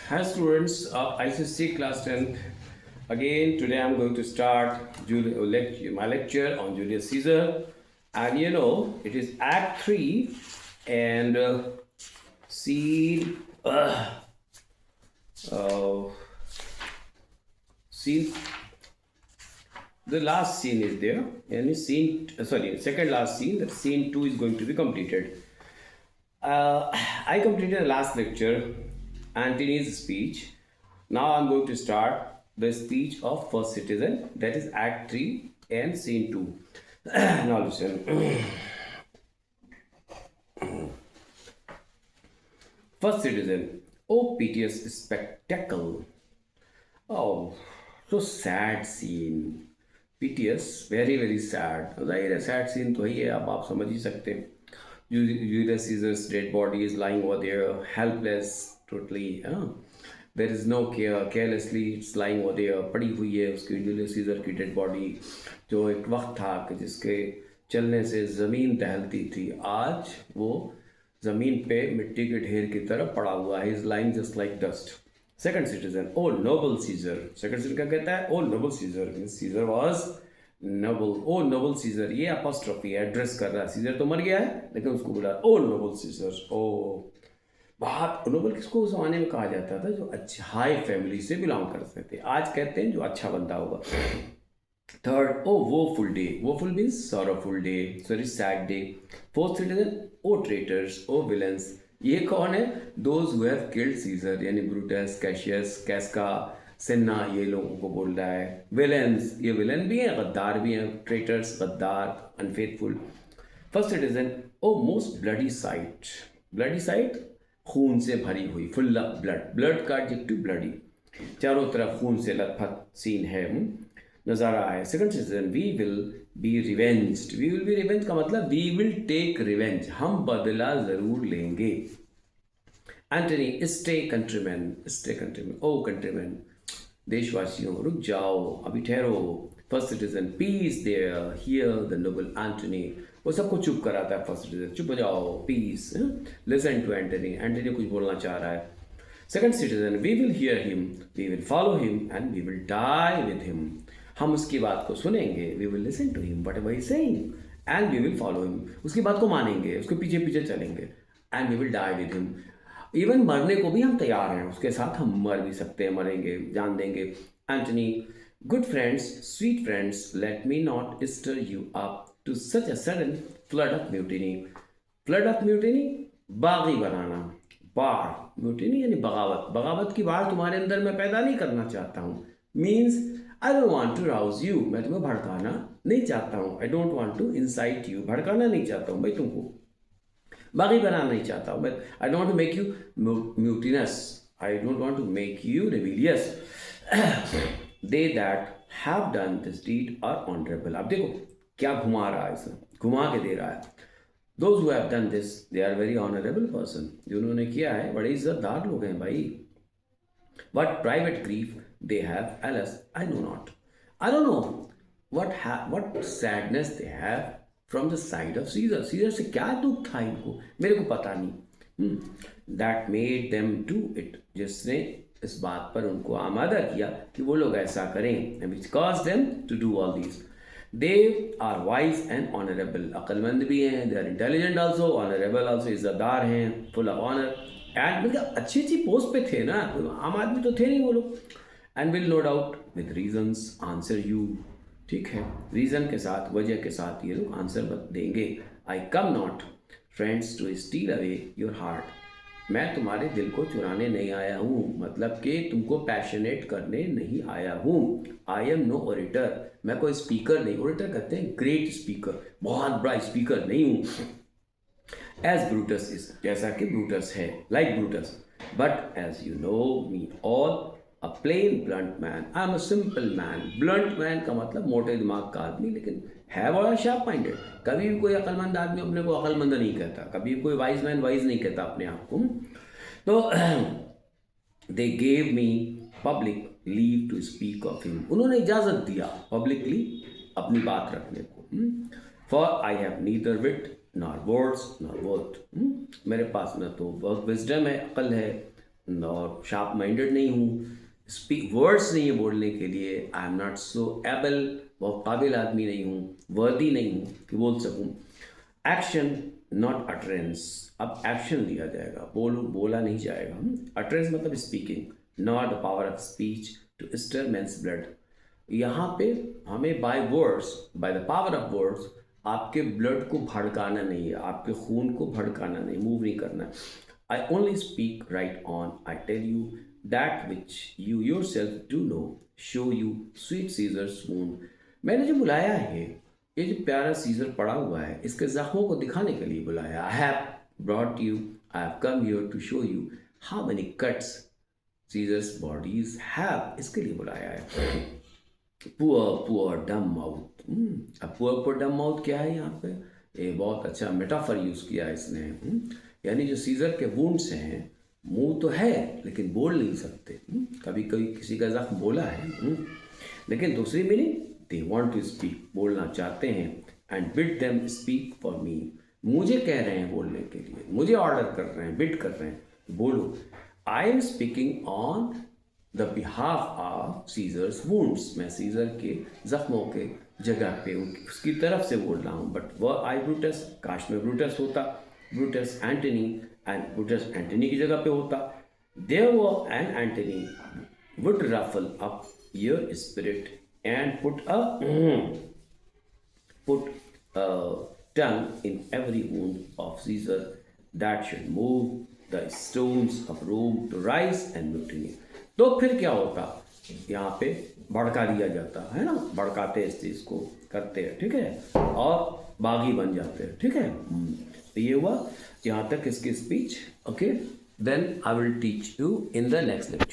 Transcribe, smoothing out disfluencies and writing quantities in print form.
Hi students of ICC class 10th. Again today I'm going to start my lecture on Julius Caesar, and it is Act 3 and scene uh, scene the last scene is there, and second last scene, that scene 2 is going to be completed. I completed the last lecture, Antony's speech. Now I'm going to start the speech of first citizen, that is Act 3 and Scene 2. Now listen. First citizen, oh piteous spectacle. Oh, so sad scene. Piteous, very very sad. जाहिर है sad scene तो ही है, अब आप समझ ही सकते हैं. Julius Caesar's dead body is lying over there, helpless, totally. There is no care, carelessly it's lying over there. पड़ी हुई है उसकी Julius Caesar की dead body, जो एक वक्त था कि जिसके चलने से ज़मीन टहलती थी, आज वो ज़मीन पे मिट्टी के ढेर की तरह पड़ा हुआ है. Is lying just like dust. Second citizen, oh noble Caesar. Second citizen क्या कहता है? Oh noble Caesar. Caesar was noble. O noble Caesar, ये अपोस्ट्रोफी है, एड्रेस कर रहा है. सीजर तो मर गया है लेकिन उसको बोला ओ नोबल सीजर. ओ बहुत नोबल किसको उस जमाने में कहा जाता था? जो अच्छे हाई फैमिली से बिलोंग करते थे. आज कहते हैं जो अच्छा बंदा होगा. Third, O woeful day. Woeful means sorrowful day, sorry sad day. Fourth citizen, O traitors, O villains. ये कौन है? Those who have killed Caesar, यानी ब्रूटस, कैशियस, कैस्का, सिन्ना, ये लोगों को बोल रहा है. विलेंस, ये विलन भी हैं, गद्दार भी हैं. ट्रेटर्स, गद्दार, unfaithful. First citizen, O most bloody sight. Bloody sight, खून से भरी हुई, फुल ऑफ ब्लड. ब्लड का एडजेक्टिव ब्लडी. चारों तरफ खून से लथपथ सीन है, नज़ारा है. Second citizen, we will be revenged. We will be revenge का मतलब वी विल टेक रिवेंज, हम बदला जरूर लेंगे. Antony, stay countryman. Stay countryman, O countryman, देशवासियों रुक जाओ, अभी ठहरो. First citizen, peace there hear the noble Antony. वो सबको चुप कराता है. फर्स्ट सिटीजन, चुप हो जाओ, peace, listen to Antony. Antony कुछ बोलना चाह रहा है. Second citizen, we will hear him, we will follow him and we will die with him. हम उसकी बात को सुनेंगे, we will listen to him whatever he is saying and we will follow him. उसकी बात को मानेंगे, उसके पीछे पीछे चलेंगे. And we will die with him. Even मरने को भी हम तैयार हैं, उसके साथ हम मर भी सकते हैं, मरेंगे, जान देंगे. Antony, good friends, sweet friends, let me not stir you up to such a sudden flood of mutiny. Flood of mutiny, बागी बनाना, बाढ़. म्यूटिनी यानी बगावत. बगावत की बाढ़ तुम्हारे अंदर मैं पैदा नहीं करना चाहता हूँ. Means I don't want to rouse you, मैं तुम्हें भड़काना नहीं चाहता हूँ. I don't want to incite you, भड़काना नहीं चाहता हूँ भाई तुमको, बागी बनाना नहीं चाहता हूँ. But I don't want to make you mutinous, I don't want to make you rebellious. They that have done this deed are honourable. अब देखो क्या घुमा रहा है, इसे घुमा के दे रहा है. Those who have done this, they are very honourable person. जिन्होंने किया है बड़े इज्जतदार लोग हैं भाई. What private grief they have, alas, I know not. I don't know what sadness they have from the side of Caesar. Caesar से क्या दुख था इनको, मेरे को पता नहीं. That made them do it. जिसने इस बात पर उनको आमादा किया कि वो लोग ऐसा करें. And which caused them to do all these. They are wise and honorable. अक्लमंद भी हैं. They are intelligent also, honorable also, इज्जतदार हैं, full of honor. एंड मतलब अच्छी अच्छी पोस्ट पे थे ना, आम आदमी तो थे नहीं वो लोग. And will no doubt with reasons answer you. ठीक है, रीज़न के साथ, वजह के साथ ये लोग आंसर देंगे. I come not friends to steal away your heart. मैं तुम्हारे दिल को चुराने नहीं आया हूँ, मतलब कि तुमको पैशनेट करने नहीं आया हूँ. आई एम नो ओरेटर, मैं कोई स्पीकर नहीं. ओरेटर कहते हैं ग्रेट स्पीकर, बहुत बड़ा स्पीकर नहीं हूँ. As Brutus is, जैसा कि ब्रूटस है, like Brutus. But as you know me all, a plain blunt man. I am a simple man. Blunt man का मतलब मोटे दिमाग का आदमी, लेकिन है बड़ा शार्प माइंडेड. कभी भी कोई अक्लमंद आदमी अपने को अक्लमंद नहीं कहता, कभी भी कोई वाइज मैन वाइज नहीं कहता अपने आप को. तो they gave me public leave to speak of him. उन्होंने इजाज़त दिया publicly अपनी बात रखने को. For I have neither wit nor words nor worth. मेरे पास न तो विजडम है, अकल है, और शार्प माइंडेड नहीं हूँ, स्पीक वर्ड्स नहीं है बोलने के लिए, I am not so able, बहुत काबिल आदमी नहीं हूँ, वर्दी नहीं हूँ कि बोल सकूँ। एक्शन नॉट अटरेंस, अब एक्शन लिया जाएगा, बोला नहीं जाएगा। अटरेंस मतलब speaking, not the power of speech to stir men's blood. यहाँ पे हमें by words, by the power of words आपके ब्लड को भड़काना नहीं है, आपके खून को भड़काना नहीं, मूव नहीं करना। I only speak right on, I tell you that which you yourself do know, show you sweet Caesar's wound. मैंने जो बुलाया है, ये जो प्यारा सीजर पड़ा हुआ है, इसके जख्मों को दिखाने के लिए बुलाया। I have brought you, I have come here to show you how many cuts Caesar's bodies have, इसके लिए बुलाया है। पुअर डम माउथ, अब पुअर डम माउथ क्या है यहाँ पे? ये बहुत अच्छा मेटाफर यूज़ किया है इसने। यानी जो सीजर के वुंड्स हैं, मुंह तो है लेकिन बोल नहीं सकते। कभी कभी किसी का जख्म बोला है, लेकिन दूसरी meaning, they want to speak, बोलना चाहते हैं। And bid them speak for me, मुझे कह रहे हैं बोलने के लिए, मुझे ऑर्डर कर रहे हैं, बिड कर रहे हैं, बोलो। I am speaking on the behalf of Caesar's wounds, मैं सीजर के जख्मों के जगह पे उसकी तरफ से बोल रहा हूँ। बट वह आई ब्रूटस, काश में ब्रूटस होता, Brutus Antony, and Brutus Antony की जगह पे होता। There were an Antony would ruffle up your spirit and put a tongue in every wound of Caesar that should move the stones of Rome to rise and mutiny। तो फिर क्या होता, यहाँ पे भड़का दिया जाता है ना, भड़काते इस चीज़ को करते हैं, ठीक है, और बागी बन जाते हैं, ठीक है। तो ये हुआ यहाँ तक इसकी speech. Okay, then I will teach you in the next lecture.